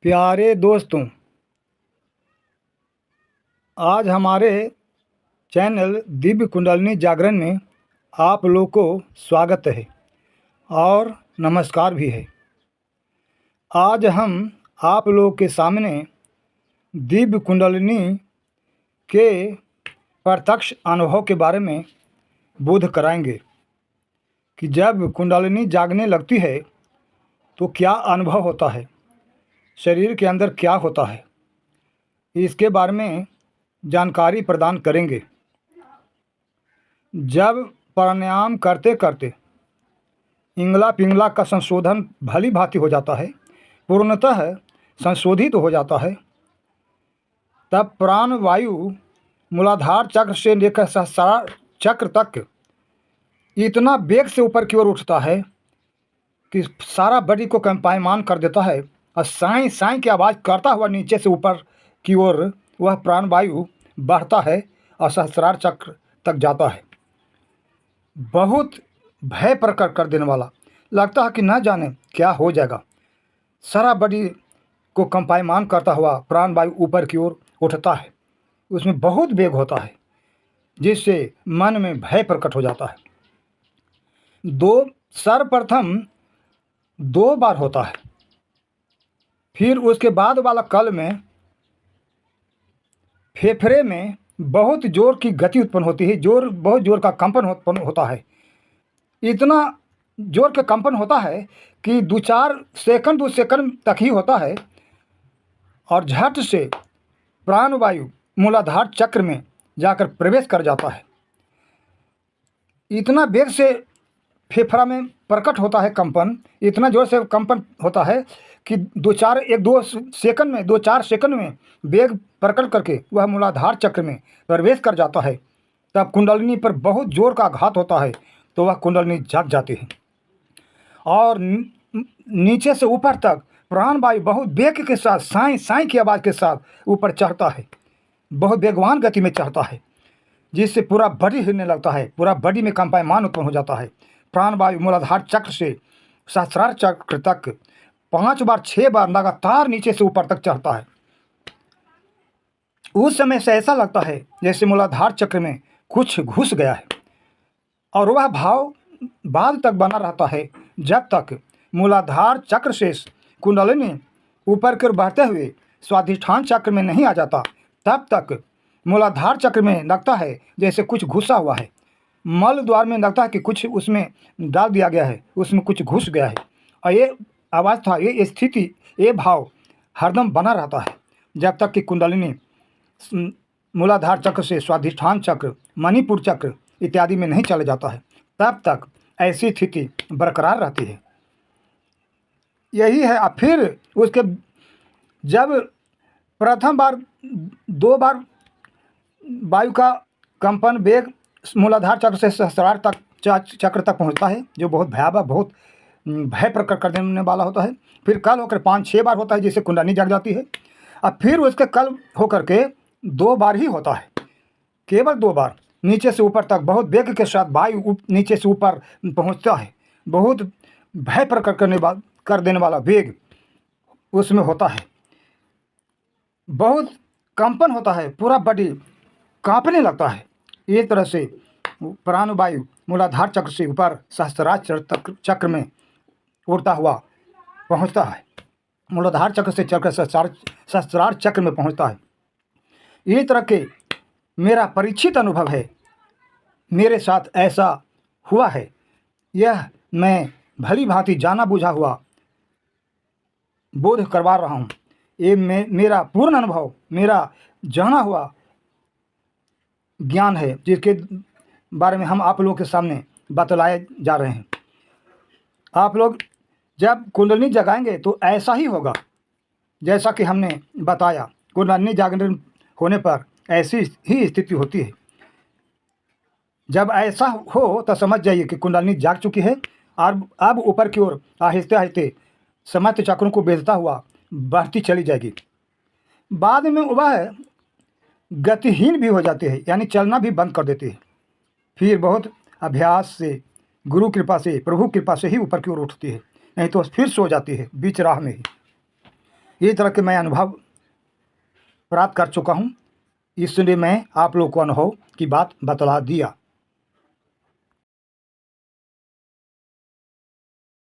प्यारे दोस्तों, आज हमारे चैनल दिव्य कुंडलिनी जागरण में आप लोग को स्वागत है और नमस्कार भी है। आज हम आप लोग के सामने दिव्य कुंडलिनी के प्रत्यक्ष अनुभव के बारे में बोध कराएंगे कि जब कुंडलिनी जागने लगती है तो क्या अनुभव होता है, शरीर के अंदर क्या होता है, इसके बारे में जानकारी प्रदान करेंगे। जब प्राणायाम करते करते इंगला पिंगला का संशोधन भली भांति हो जाता है, पूर्णतः संशोधित हो जाता है, तब प्राण वायु मूलाधार चक्र से लेकर सहस्रार चक्र तक इतना वेग से ऊपर की ओर उठता है कि सारा बॉडी को कंपायमान कर देता है और साई साई की आवाज़ करता हुआ नीचे से ऊपर की ओर वह प्राण वायु बढ़ता है और सहस्रार चक्र तक जाता है। बहुत भय प्रकट कर देने वाला, लगता है कि न जाने क्या हो जाएगा। सारा बॉडी को कंपायमान करता हुआ प्राण वायु ऊपर की ओर उठता है, उसमें बहुत वेग होता है जिससे मन में भय प्रकट हो जाता है। सर्वप्रथम 2 बार होता है, फिर उसके बाद वाला कल में फेफड़े में बहुत जोर की गति उत्पन्न होती है, बहुत जोर का कंपन उत्पन्न होता है। इतना जोर का कंपन होता है कि 2 सेकंड तक ही होता है और झट से प्राण वायु मूलाधार चक्र में जाकर प्रवेश कर जाता है। इतना वेग से फेफड़ा में प्रकट होता है कंपन, इतना जोर से कंपन होता है कि 2-4 सेकंड में वेग प्रकट करके वह मूलाधार चक्र में प्रवेश कर जाता है। तब कुंडलिनी पर बहुत जोर का आघात होता है तो वह कुंडलिनी जाग जाती है और नीचे से ऊपर तक प्राण वायु बहुत वेग के साथ साई साई की आवाज़ के साथ ऊपर चढ़ता है, बहुत वेगवान गति में चढ़ता है, जिससे पूरा बॉडी हिलने लगता है, पूरा बॉडी में कंपायमान उत्पन्न हो जाता है। प्राण वायु मूलाधार चक्र से सहस्रार चक्र तक 5 बार 6 बार लगातार नीचे से ऊपर तक चढ़ता है। उस समय से ऐसा लगता है जैसे मूलाधार चक्र में कुछ घुस गया है और वह भाव बाद तक बना रहता है जब तक मूलाधार चक्र से कुंडलिनी ऊपर की ओर बढ़ते हुए स्वाधिष्ठान चक्र में नहीं आ जाता। तब तक मूलाधार चक्र में लगता है जैसे कुछ घुसा हुआ है, मल द्वार में लगता है कि कुछ उसमें डाल दिया गया है, उसमें कुछ घुस गया है। और ये अवस्था, ये स्थिति, ये भाव हरदम बना रहता है जब तक कि कुंडलिनी मूलाधार चक्र से स्वाधिष्ठान चक्र, मणिपुर चक्र इत्यादि में नहीं चले जाता है। तब तक ऐसी स्थिति बरकरार रहती है। यही है। फिर उसके जब प्रथम बार 2 बार वायु का कंपन वेग मूलाधार चक्र से सहस्रार तक चक्र तक पहुंचता है, जो बहुत भयावह, बहुत भय प्रकट कर देने वाला होता है। फिर कल होकर 5-6 बार होता है, जिससे कुंडलिनी जाग जाती है। अब फिर उसके कल होकर के 2 बार ही होता है, केवल 2 बार नीचे से ऊपर तक बहुत वेग के साथ वायु नीचे से ऊपर पहुंचता है। बहुत भय प्रकट कर देने वाला वेग उसमें होता है, बहुत कंपन होता है, पूरा बॉडी कांपने लगता है। एक तरह से प्राण वायु मूलाधार चक्र से ऊपर सहस्रार चक्र में उड़ता हुआ पहुंचता है, मूलाधार चक्र से चक्र सहस्रार चक्र में पहुंचता है। इस तरह के मेरा परीक्षित अनुभव है, मेरे साथ ऐसा हुआ है। यह मैं भली भांति जाना बुझा हुआ बोध करवा रहा हूँ। ये मेरा पूर्ण अनुभव, मेरा जाना हुआ ज्ञान है, जिसके बारे में हम आप लोगों के सामने बतलाए जा रहे हैं। आप लोग जब कुंडलिनी जगाएंगे तो ऐसा ही होगा जैसा कि हमने बताया। कुंडलिनी जागरण होने पर ऐसी ही स्थिति होती है। जब ऐसा हो तो समझ जाइए कि कुंडलिनी जाग चुकी है और अब ऊपर की ओर आहिस्ते आहिस्ते समस्त चक्रों को भेजता हुआ बढ़ती चली जाएगी। बाद में वह गतिहीन भी हो जाती है, यानी चलना भी बंद कर देती है। फिर बहुत अभ्यास से, गुरु कृपा से, प्रभु कृपा से ही ऊपर की ओर उठती है, नहीं तो फिर सो जाती है बीच राह में ही। ये तरह के मैं अनुभव प्राप्त कर चुका हूँ, इसलिए मैं आप लोग को अनुभव की बात बतला दिया।